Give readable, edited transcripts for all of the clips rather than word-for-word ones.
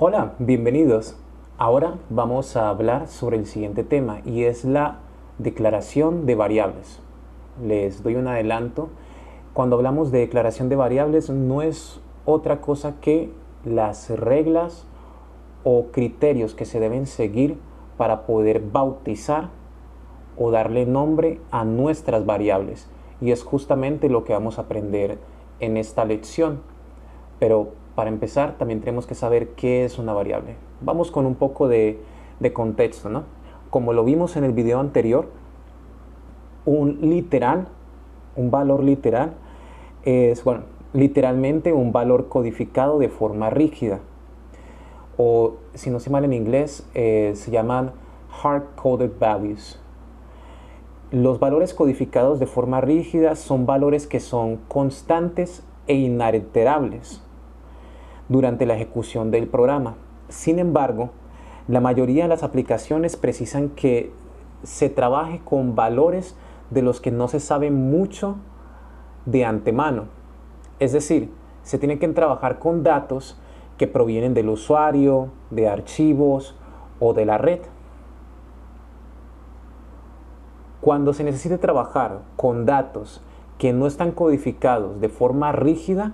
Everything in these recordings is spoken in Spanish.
Hola, bienvenidos. Ahora vamos a hablar sobre el siguiente tema y es la declaración de variables. Les doy un adelanto. Cuando hablamos de declaración de variables no es otra cosa que las reglas o criterios que se deben seguir para poder bautizar o darle nombre a nuestras variables. Y es justamente lo que vamos a aprender en esta lección. Pero para empezar también tenemos que saber qué es una variable. Vamos con un poco de contexto, ¿no? Como lo vimos en el video anterior, un valor literal es, bueno, literalmente un valor codificado de forma rígida. O, si no se mal en inglés, se llaman hard-coded values. Los valores codificados de forma rígida son valores que son constantes e inalterables durante la ejecución del programa. Sin embargo, la mayoría de las aplicaciones precisan que se trabaje con valores de los que no se sabe mucho de antemano. Es decir, se tiene que trabajar con datos que provienen del usuario, de archivos o de la red. Cuando se necesite trabajar con datos que no están codificados de forma rígida,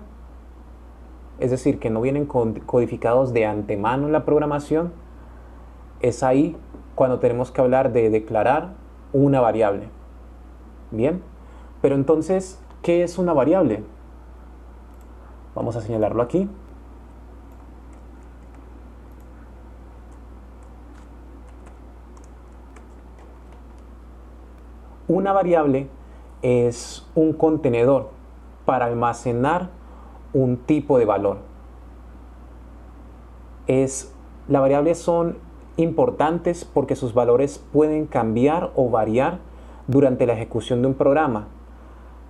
es decir, que no vienen codificados de antemano en la programación, es ahí cuando tenemos que hablar de declarar una variable. Bien, pero entonces, ¿qué es una variable? Vamos a señalarlo aquí. Una variable es un contenedor para almacenar un tipo de valor. Las variables son importantes porque sus valores pueden cambiar o variar durante la ejecución de un programa.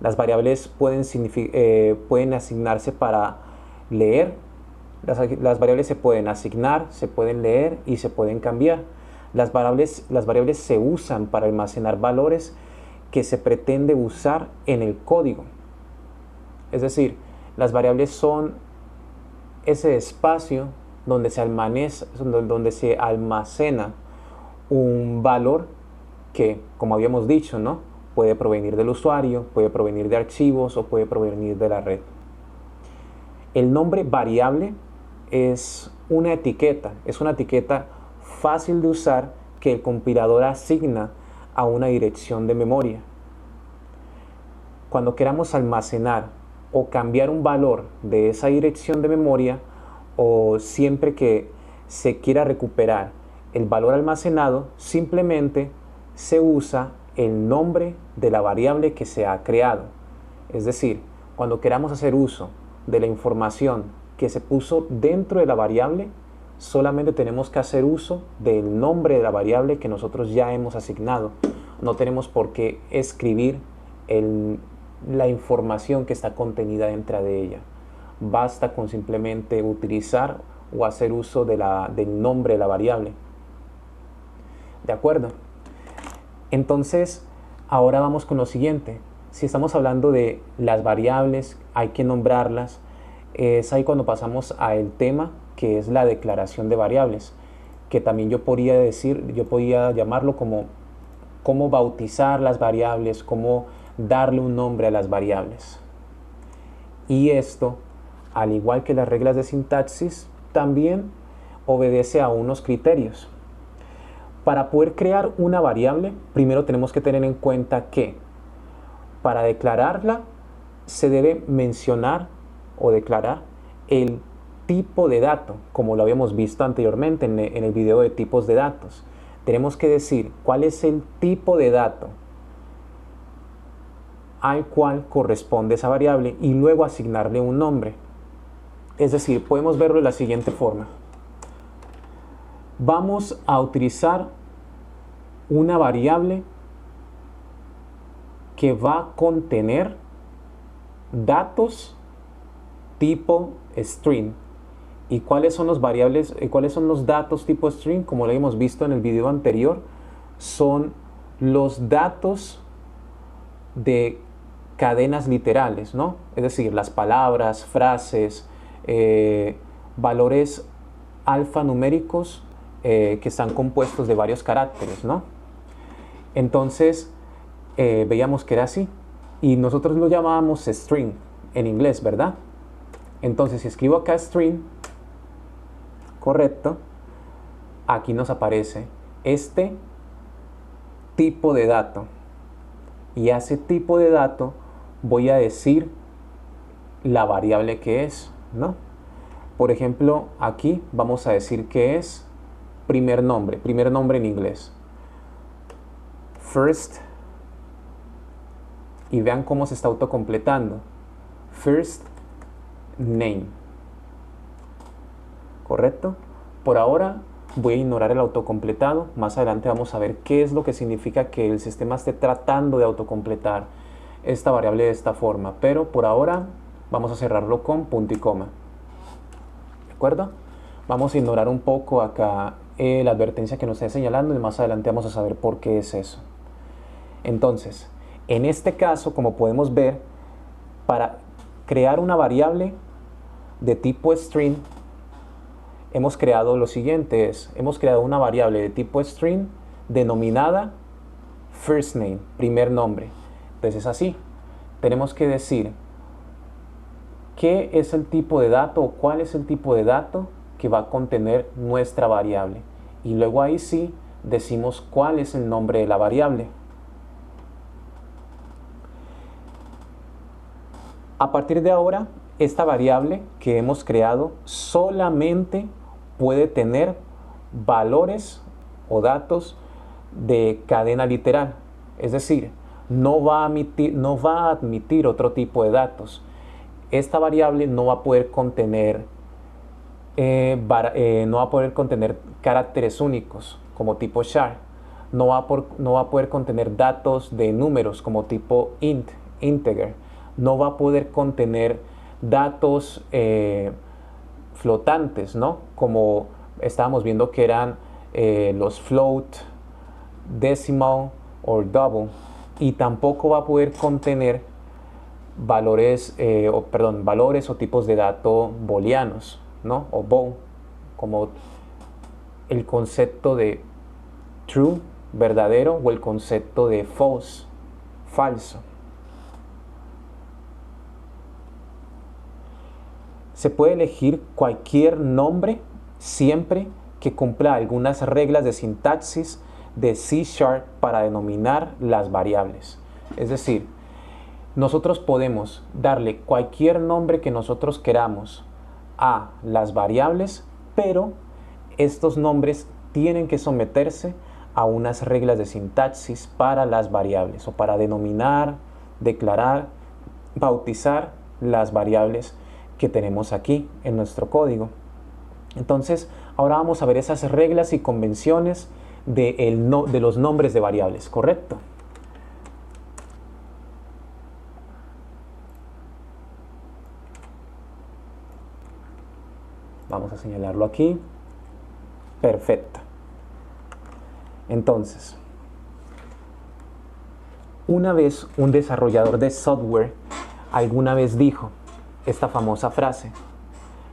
Las variables pueden asignarse para leer. Las variables se pueden asignar, se pueden leer y se pueden cambiar. Las variables se usan para almacenar valores que se pretende usar en el código. Es decir, las variables son ese espacio donde se almacena un valor que, como habíamos dicho, ¿no?, puede provenir del usuario, puede provenir de archivos o puede provenir de la red. El nombre variable es una etiqueta fácil de usar que el compilador asigna a una dirección de memoria. Cuando queramos almacenar o cambiar un valor de esa dirección de memoria, o siempre que se quiera recuperar el valor almacenado, simplemente se usa el nombre de la variable que se ha creado. Es decir, cuando queramos hacer uso de la información que se puso dentro de la variable, solamente tenemos que hacer uso del nombre de la variable que nosotros ya hemos asignado. No tenemos por qué escribir la información que está contenida dentro de ella. Basta con simplemente utilizar o hacer uso del nombre de la variable. ¿De acuerdo? Entonces, ahora vamos con lo siguiente. Si estamos hablando de las variables, hay que nombrarlas. Es ahí cuando pasamos al tema que es la declaración de variables, que también yo podía llamarlo como cómo bautizar las variables, cómo darle un nombre a las variables. Y esto, al igual que las reglas de sintaxis, también obedece a unos criterios. Para poder crear una variable, primero tenemos que tener en cuenta que para declararla se debe mencionar o declarar el tipo de dato, como lo habíamos visto anteriormente en el video de tipos de datos. Tenemos que decir cuál es el tipo de dato al cual corresponde esa variable y luego asignarle un nombre. Es decir, podemos verlo de la siguiente forma. Vamos a utilizar una variable que va a contener datos tipo string. ¿Y cuáles son cuáles son los datos tipo string? Como lo hemos visto en el video anterior, son los datos de cadenas literales, ¿no? Es decir, las palabras, frases, valores alfanuméricos que están compuestos de varios caracteres, ¿no? Entonces, veíamos que era así. Y nosotros lo llamábamos string en inglés, ¿verdad? Entonces, si escribo acá string, correcto, aquí nos aparece este tipo de dato. Y a ese tipo de dato voy a decir la variable que es, ¿no? Por ejemplo, aquí vamos a decir que es primer nombre en inglés. First, y vean cómo se está autocompletando. First name. ¿Correcto? Por ahora voy a ignorar el autocompletado. Más adelante vamos a ver qué es lo que significa que el sistema esté tratando de autocompletar esta variable de esta forma. Pero por ahora vamos a cerrarlo con punto y coma. ¿De acuerdo? Vamos a ignorar un poco acá la advertencia que nos está señalando y más adelante vamos a saber por qué es eso. Entonces, en este caso, como podemos ver, para crear una variable de tipo string, hemos creado lo siguiente, hemos creado una variable de tipo string denominada first name, primer nombre. Entonces es así, tenemos que decir qué es el tipo de dato o cuál es el tipo de dato que va a contener nuestra variable. Y luego ahí sí decimos cuál es el nombre de la variable. A partir de ahora, esta variable que hemos creado solamente puede tener valores o datos de cadena literal. Es decir, no va a admitir otro tipo de datos. Esta variable no va a poder contener caracteres únicos como tipo char. No va a poder contener datos de números como tipo integer. No va a poder contener datos flotantes, ¿no? Como estábamos viendo que eran los float, decimal o double. Y tampoco va a poder contener valores o tipos de datos booleanos, ¿no? O bool, como el concepto de true, verdadero, o el concepto de false, falso. Se puede elegir cualquier nombre siempre que cumpla algunas reglas de sintaxis de C# para denominar las variables. Es decir, nosotros podemos darle cualquier nombre que nosotros queramos a las variables, pero estos nombres tienen que someterse a unas reglas de sintaxis para las variables o para denominar, declarar, bautizar las variables que tenemos aquí en nuestro código. Entonces, ahora vamos a ver esas reglas y convenciones de los nombres de variables, ¿correcto? Vamos a señalarlo aquí. Perfecto. Entonces, una vez un desarrollador de software alguna vez dijo esta famosa frase: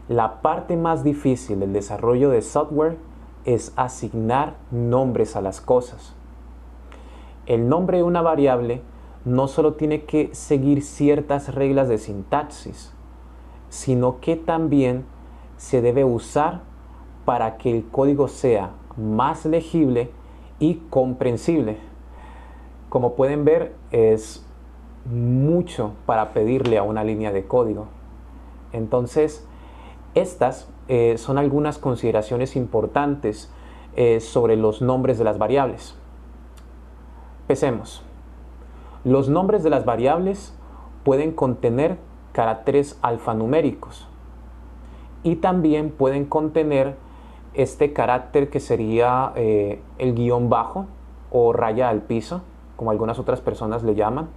la parte más difícil del desarrollo de software es asignar nombres a las cosas. El nombre de una variable no solo tiene que seguir ciertas reglas de sintaxis, sino que también se debe usar para que el código sea más legible y comprensible. Como pueden ver, es mucho para pedirle a una línea de código. Entonces, estas son algunas consideraciones importantes sobre los nombres de las variables. Empecemos. Los nombres de las variables pueden contener caracteres alfanuméricos y también pueden contener este carácter que sería el guión bajo o raya al piso, como algunas otras personas le llaman.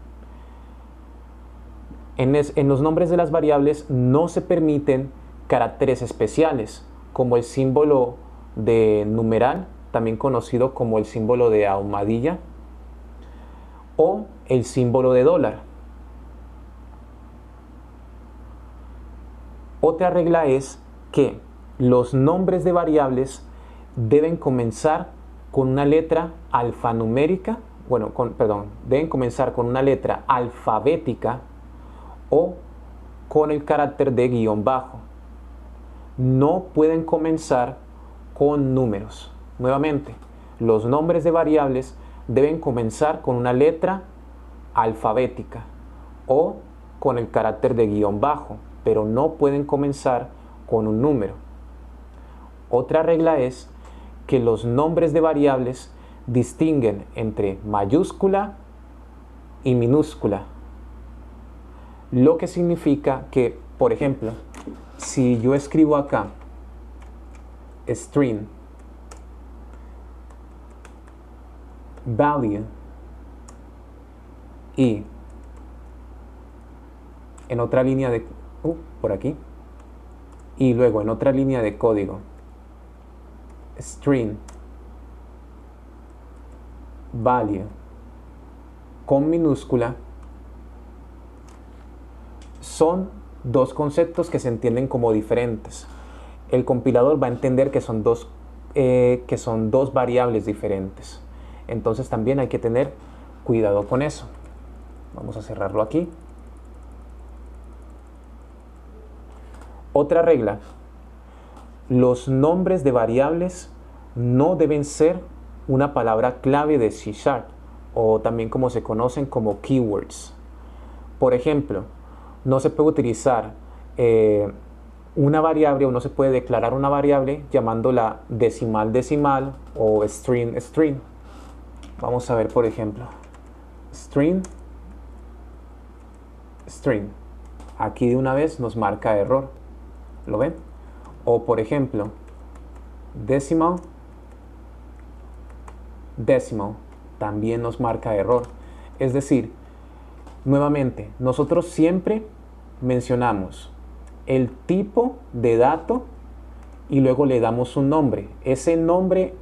En los nombres de las variables no se permiten caracteres especiales, como el símbolo de numeral, también conocido como el símbolo de almohadilla, o el símbolo de dólar. Otra regla es que los nombres de variables deben comenzar con una letra alfanumérica, deben comenzar con una letra alfabética o con el carácter de guión bajo. No pueden comenzar con números. Nuevamente, los nombres de variables deben comenzar con una letra alfabética o con el carácter de guión bajo, pero no pueden comenzar con un número. Otra regla es que los nombres de variables distinguen entre mayúscula y minúscula, lo que significa que, por ejemplo, si yo escribo acá string value y en otra línea de por aquí, y luego en otra línea de código string value con minúscula, son dos conceptos que se entienden como diferentes. El compilador va a entender que son dos variables diferentes. Entonces también hay que tener cuidado con eso. Vamos a cerrarlo aquí. Otra regla: los nombres de variables no deben ser una palabra clave de C# o también como se conocen como keywords. Por ejemplo, no se puede utilizar una variable o no se puede declarar una variable llamándola decimal decimal o string string. Vamos a ver, por ejemplo, string string. Aquí de una vez nos marca error. ¿Lo ven? O por ejemplo, decimal decimal también nos marca error. Es decir, nuevamente, nosotros siempre mencionamos el tipo de dato y luego le damos un nombre. Ese nombre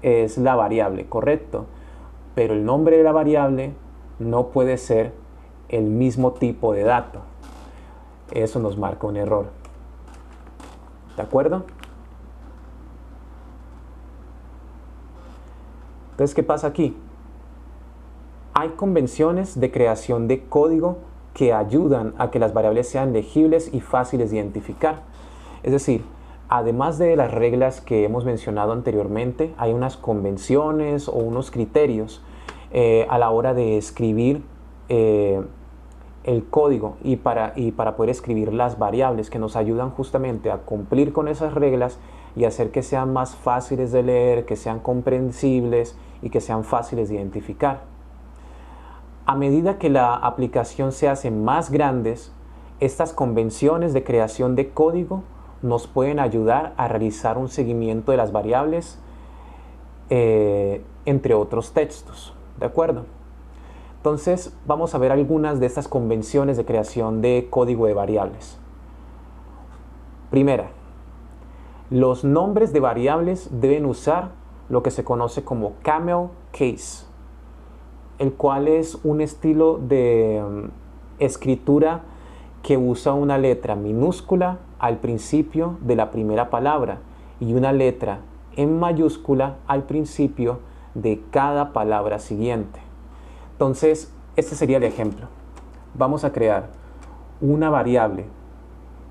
es la variable, correcto, pero el nombre de la variable no puede ser el mismo tipo de dato. Eso nos marca un error. ¿De acuerdo? Entonces, ¿qué pasa aquí? Hay convenciones de creación de código que ayudan a que las variables sean legibles y fáciles de identificar. Es decir, además de las reglas que hemos mencionado anteriormente, hay unas convenciones o unos criterios a la hora de escribir el código y para poder escribir las variables que nos ayudan justamente a cumplir con esas reglas y hacer que sean más fáciles de leer, que sean comprensibles y que sean fáciles de identificar. A medida que la aplicación se hace más grandes, estas convenciones de creación de código nos pueden ayudar a realizar un seguimiento de las variables, entre otros textos. ¿De acuerdo? Entonces, vamos a ver algunas de estas convenciones de creación de código de variables. Primera, los nombres de variables deben usar lo que se conoce como camel case, el cual es un estilo de escritura que usa una letra minúscula al principio de la primera palabra y una letra en mayúscula al principio de cada palabra siguiente. Entonces, este sería el ejemplo. Vamos a crear una variable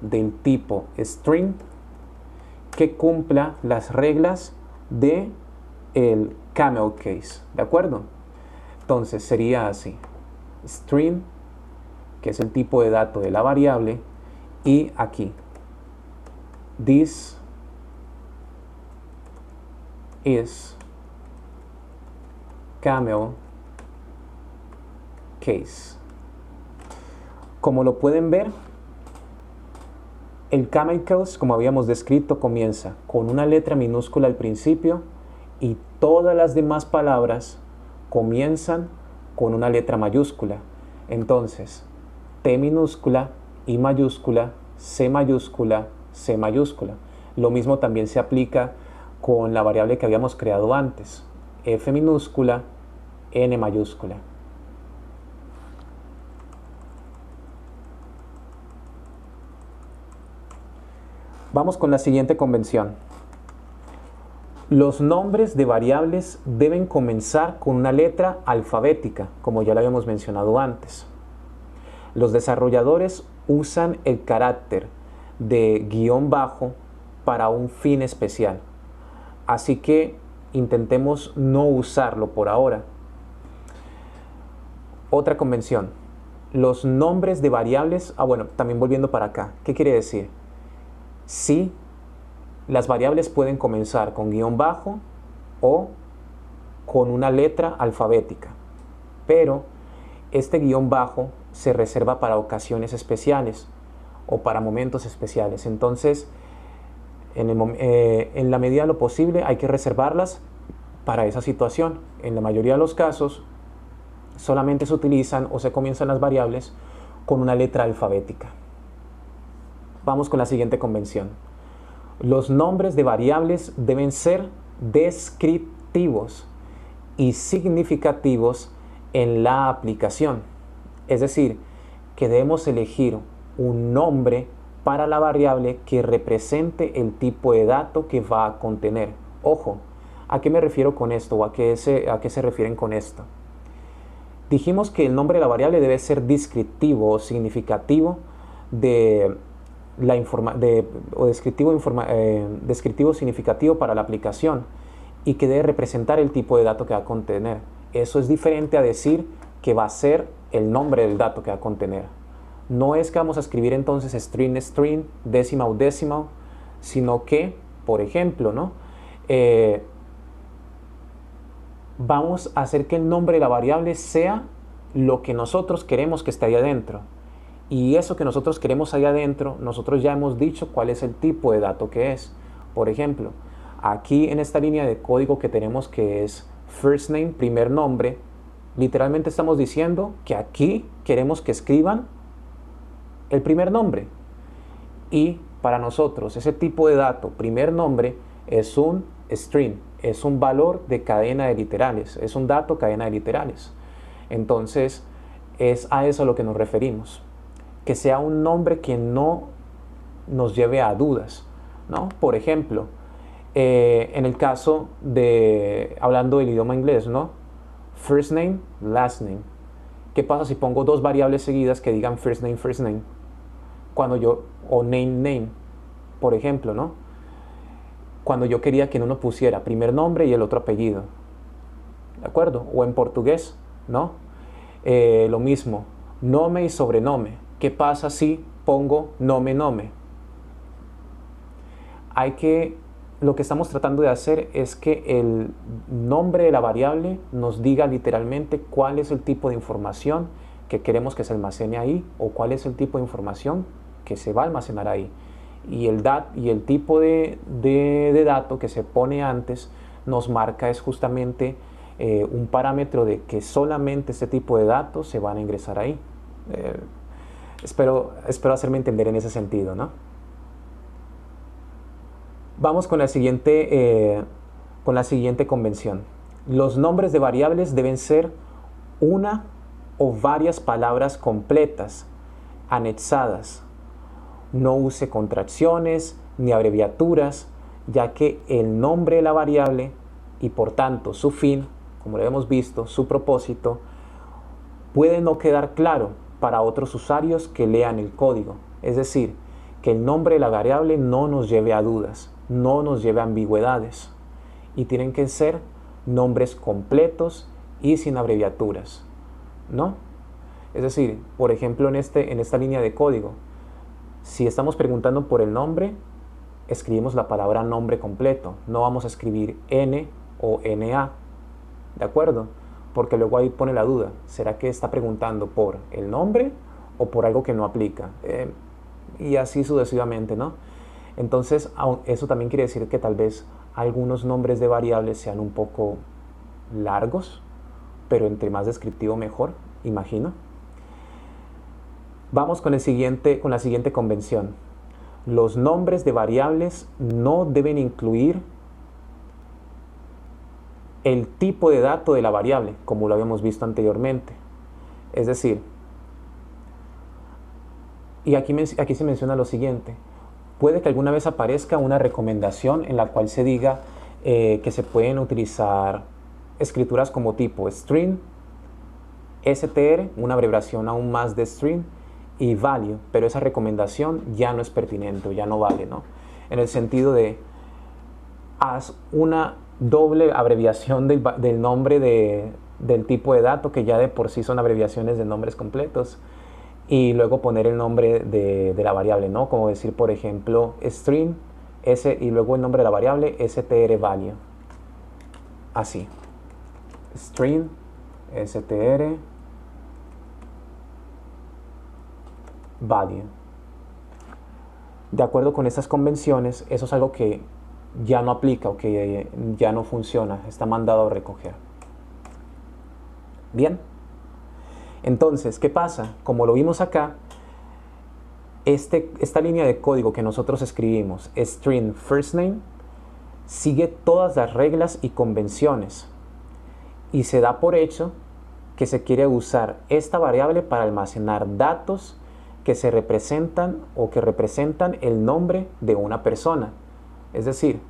del tipo string que cumpla las reglas de el camel case, ¿de acuerdo? Entonces sería así: string, que es el tipo de dato de la variable, y aquí this is camel case. Como lo pueden ver, el camel case, como habíamos descrito, comienza con una letra minúscula al principio y todas las demás palabras comienzan con una letra mayúscula. Entonces, T minúscula, I mayúscula, C mayúscula, C mayúscula. Lo mismo también se aplica con la variable que habíamos creado antes, F minúscula, N mayúscula. Vamos con la siguiente convención. Los nombres de variables deben comenzar con una letra alfabética, como ya lo habíamos mencionado antes. Los desarrolladores usan el carácter de guión bajo para un fin especial. Así que intentemos no usarlo por ahora. Otra convención. Los nombres de variables, también volviendo para acá. ¿Qué quiere decir? Sí, las variables pueden comenzar con guión bajo o con una letra alfabética, pero este guión bajo se reserva para ocasiones especiales o para momentos especiales. Entonces, en la medida de lo posible hay que reservarlas para esa situación. En la mayoría de los casos, solamente se utilizan o se comienzan las variables con una letra alfabética. Vamos con la siguiente convención. Los nombres de variables deben ser descriptivos y significativos en la aplicación. Es decir, que debemos elegir un nombre para la variable que represente el tipo de dato que va a contener. Ojo, ¿a qué me refiero con esto? ¿O a qué se refieren con esto? Dijimos que el nombre de la variable debe ser descriptivo o significativo descriptivo significativo para la aplicación y que debe representar el tipo de dato que va a contener. Eso es diferente a decir que va a ser el nombre del dato que va a contener. No es que vamos a escribir entonces string, decimal, sino que, por ejemplo, vamos a hacer que el nombre de la variable sea lo que nosotros queremos que esté ahí adentro. Y eso que nosotros queremos ahí adentro, nosotros ya hemos dicho cuál es el tipo de dato que es. Por ejemplo, aquí en esta línea de código que tenemos que es first name, primer nombre, literalmente estamos diciendo que aquí queremos que escriban el primer nombre. Y para nosotros ese tipo de dato, primer nombre, es un string, es un valor de cadena de literales, es un dato cadena de literales. Entonces, es a eso a lo que nos referimos. Que sea un nombre que no nos lleve a dudas, ¿no? Por ejemplo, en el caso de, hablando del idioma inglés, ¿no? First name, last name. ¿Qué pasa si pongo dos variables seguidas que digan first name, o name, por ejemplo, ¿no? Cuando yo quería que uno pusiera primer nombre y el otro apellido, ¿de acuerdo? O en portugués, ¿no? Lo mismo, nome y sobrenome. ¿Qué pasa si pongo nome? Lo que estamos tratando de hacer es que el nombre de la variable nos diga literalmente cuál es el tipo de información que queremos que se almacene ahí o cuál es el tipo de información que se va a almacenar ahí. Y el tipo de dato que se pone antes nos marca es justamente un parámetro de que solamente este tipo de datos se van a ingresar ahí. Espero hacerme entender en ese sentido, ¿no? Vamos con la siguiente convención. Los nombres de variables deben ser una o varias palabras completas, anexadas. No use contracciones ni abreviaturas, ya que el nombre de la variable y por tanto su fin, como lo hemos visto, su propósito, puede no quedar claro para otros usuarios que lean el código. Es decir, que el nombre de la variable no nos lleve a dudas, no nos lleve a ambigüedades. Y tienen que ser nombres completos y sin abreviaturas, ¿no? Es decir, por ejemplo, en esta línea de código, si estamos preguntando por el nombre, escribimos la palabra nombre completo. No vamos a escribir N o NA, ¿de acuerdo? Porque luego ahí pone la duda, ¿será que está preguntando por el nombre o por algo que no aplica? Y así sucesivamente, ¿no? Entonces, eso también quiere decir que tal vez algunos nombres de variables sean un poco largos, pero entre más descriptivo mejor, imagino. Vamos con la siguiente convención. Los nombres de variables no deben incluir el tipo de dato de la variable, como lo habíamos visto anteriormente. Es decir, y aquí se menciona lo siguiente, puede que alguna vez aparezca una recomendación en la cual se diga que se pueden utilizar escrituras como tipo string, str, una abreviación aún más de string, y value, pero esa recomendación ya no es pertinente o ya no vale, ¿no? En el sentido de, haz una doble abreviación del nombre del tipo de dato, que ya de por sí son abreviaciones de nombres completos, y luego poner el nombre de la variable, ¿no? Como decir, por ejemplo, string, y luego el nombre de la variable, str value. Así. String, str value. De acuerdo con estas convenciones, eso es algo que ya no aplica o que ya no funciona, está mandado a recoger. Bien. Entonces, ¿qué pasa? Como lo vimos acá, esta línea de código que nosotros escribimos, string first name, sigue todas las reglas y convenciones y se da por hecho que se quiere usar esta variable para almacenar datos que se representan o que representan el nombre de una persona. Es decir,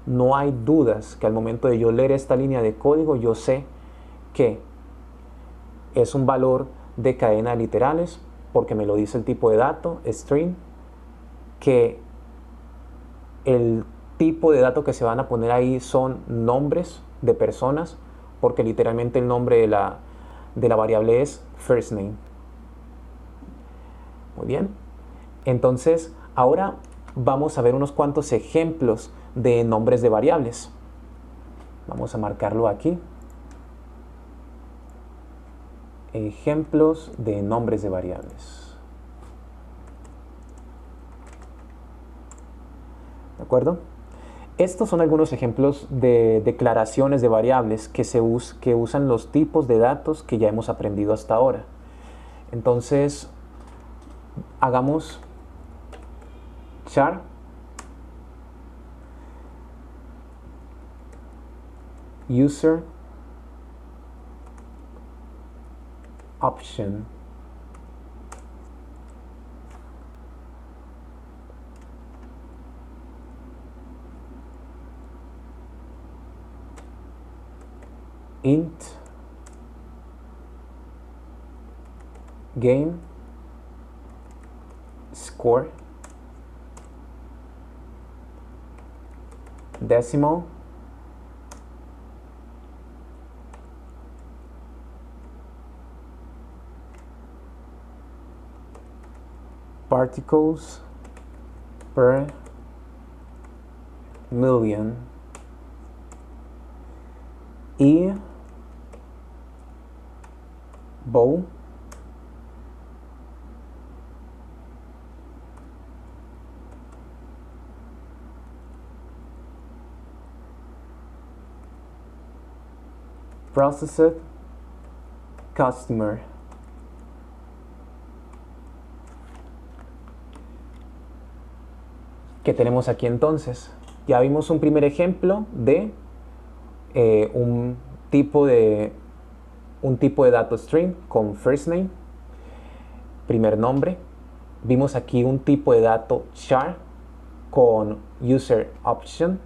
no hay dudas que al momento de yo leer esta línea de código yo sé que es un valor de cadena de literales porque me lo dice el tipo de dato, string, que el tipo de dato que se van a poner ahí son nombres de personas porque literalmente el nombre de la variable es first name. Muy bien. Entonces, ahora vamos a ver unos cuantos ejemplos de nombres de variables. Vamos a marcarlo aquí. Ejemplos de nombres de variables. ¿De acuerdo? Estos son algunos ejemplos de declaraciones de variables que usan los tipos de datos que ya hemos aprendido hasta ahora. Entonces, hagamos char user option int game score decimal particles per million y bow processed customer. ¿Qué tenemos aquí entonces? Ya vimos un primer ejemplo de un tipo de dato string con first name, primer nombre. Vimos aquí un tipo de dato char con user option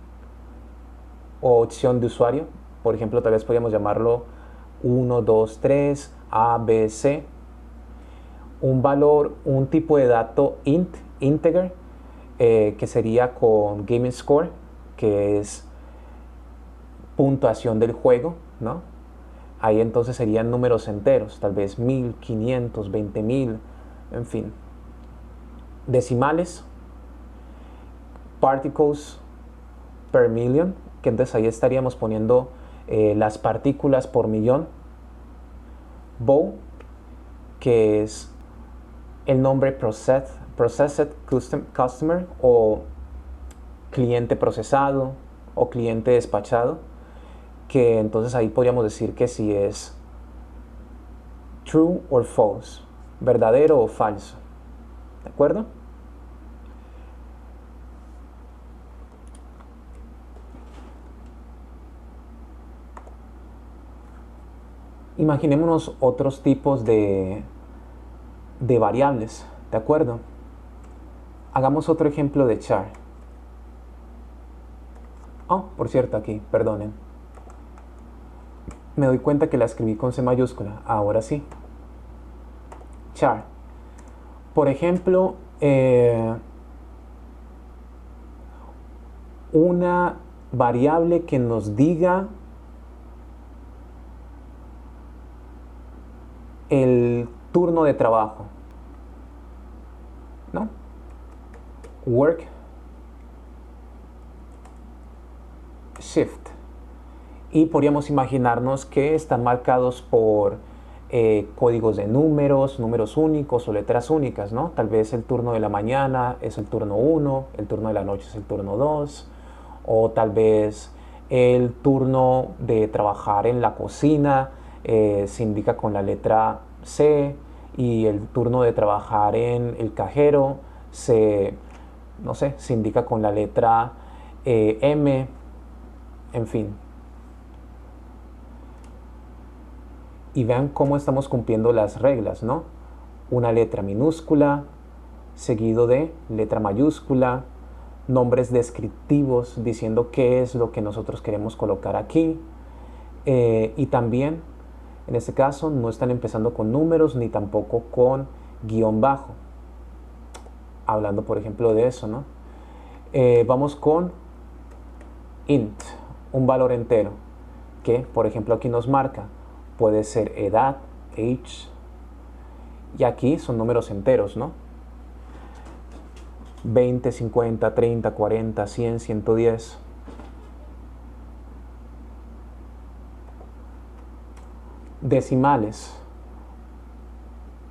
o opción de usuario. Por ejemplo, tal vez podríamos llamarlo 1, 2, 3, A, B, C. Un valor, un tipo de dato integer, que sería con game score, que es puntuación del juego, ¿no? Ahí entonces serían números enteros, tal vez 1000, 500, 20.000, en fin. Decimales, particles per million, que entonces ahí estaríamos poniendo las partículas por millón. Bow, que es el nombre processed customer o cliente procesado o cliente despachado, que entonces ahí podríamos decir que si es true or false, verdadero o falso. ¿De acuerdo? Imaginémonos otros tipos de variables, ¿de acuerdo? Hagamos otro ejemplo de char. Oh, por cierto, aquí, perdonen. Me doy cuenta que la escribí con C mayúscula. Ahora sí. Char. Por ejemplo, una variable que nos diga el turno de trabajo, ¿no? Work shift. Y podríamos imaginarnos que están marcados por códigos de números, números únicos o letras únicas, ¿no? Tal vez el turno de la mañana es el turno 1, el turno de la noche es el turno 2, o tal vez el turno de trabajar en la cocina se indica con la letra C, y el turno de trabajar en el cajero no sé, se indica con la letra M, en fin. Y vean cómo estamos cumpliendo las reglas, ¿no? Una letra minúscula, seguido de letra mayúscula, nombres descriptivos diciendo qué es lo que nosotros queremos colocar aquí. Y también, en este caso, no están empezando con números ni tampoco con guión bajo. Hablando, por ejemplo, de eso, ¿no? Vamos con int, un valor entero, que, por ejemplo, aquí nos marca. Puede ser edad, age, y aquí son números enteros, ¿no? 20, 50, 30, 40, 100, 110. Decimales.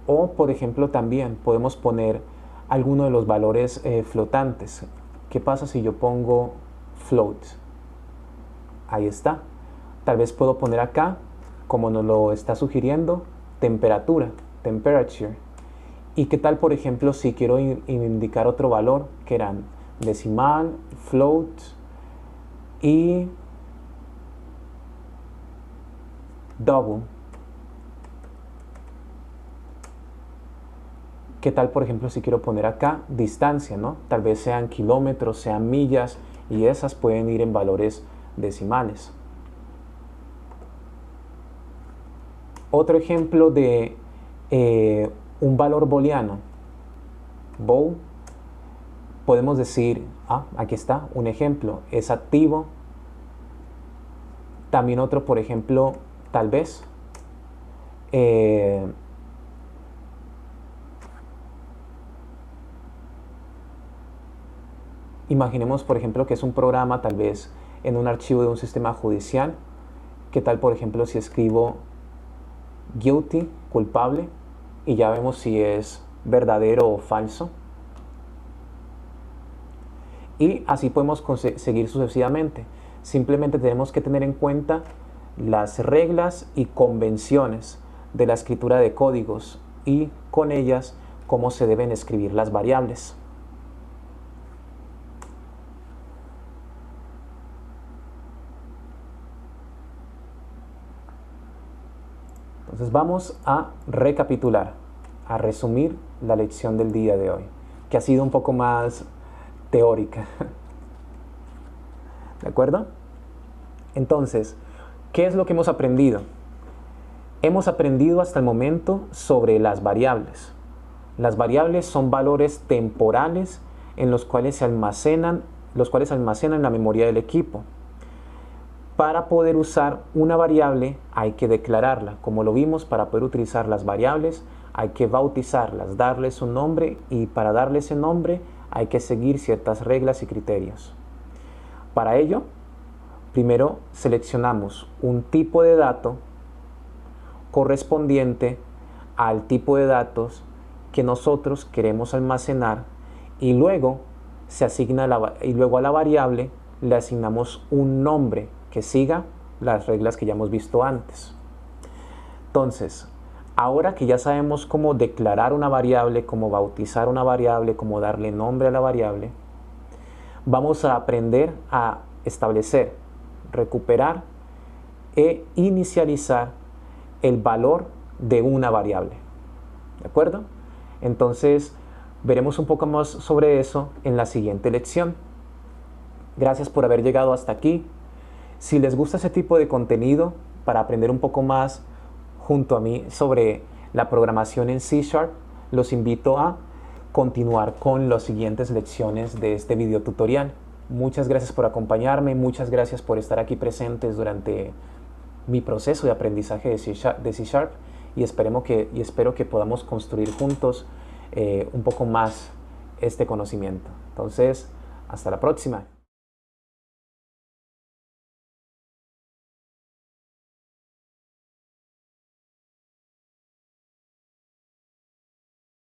O, por ejemplo, también podemos poner alguno de los valores flotantes. ¿Qué pasa si yo pongo float? Ahí está. Tal vez puedo poner acá, como nos lo está sugiriendo, temperatura, temperature. ¿Y qué tal, por ejemplo, si quiero indicar otro valor, que eran decimal, float y double? ¿Qué tal, por ejemplo, si quiero poner acá distancia, ¿no? Tal vez sean kilómetros, sean millas, y esas pueden ir en valores decimales. Otro ejemplo de un valor booleano. Bool, podemos decir, aquí está, un ejemplo, es activo. También otro, por ejemplo, tal vez. Imaginemos, por ejemplo, que es un programa, tal vez en un archivo de un sistema judicial. ¿Qué tal, por ejemplo, si escribo guilty, culpable, y ya vemos si es verdadero o falso? Y así podemos seguir sucesivamente. Simplemente tenemos que tener en cuenta las reglas y convenciones de la escritura de códigos, y con ellas cómo se deben escribir las variables. Entonces vamos a recapitular, a resumir la lección del día de hoy, que ha sido un poco más teórica. ¿De acuerdo? Entonces, ¿qué es lo que hemos aprendido? Hemos aprendido hasta el momento sobre las variables. Las variables son valores temporales en los cuales almacenan la memoria del equipo. Para poder usar una variable hay que declararla. Como lo vimos, para poder utilizar las variables hay que bautizarlas, darles un nombre, y para darle ese nombre hay que seguir ciertas reglas y criterios. Para ello, primero seleccionamos un tipo de dato correspondiente al tipo de datos que nosotros queremos almacenar, y luego a la variable le asignamos un nombre que siga las reglas que ya hemos visto antes. Entonces, ahora que ya sabemos cómo declarar una variable, cómo bautizar una variable, cómo darle nombre a la variable, vamos a aprender a establecer, recuperar e inicializar el valor de una variable. ¿De acuerdo? Entonces, Veremos un poco más sobre eso en la siguiente lección. Gracias por haber llegado hasta aquí. Si les gusta ese tipo de contenido para aprender un poco más junto a mí sobre la programación en C#, los invito a continuar con las siguientes lecciones de este video tutorial. Muchas gracias por acompañarme, muchas gracias por estar aquí presentes durante mi proceso de aprendizaje de C#, y espero que podamos construir juntos un poco más este conocimiento. Entonces, hasta la próxima.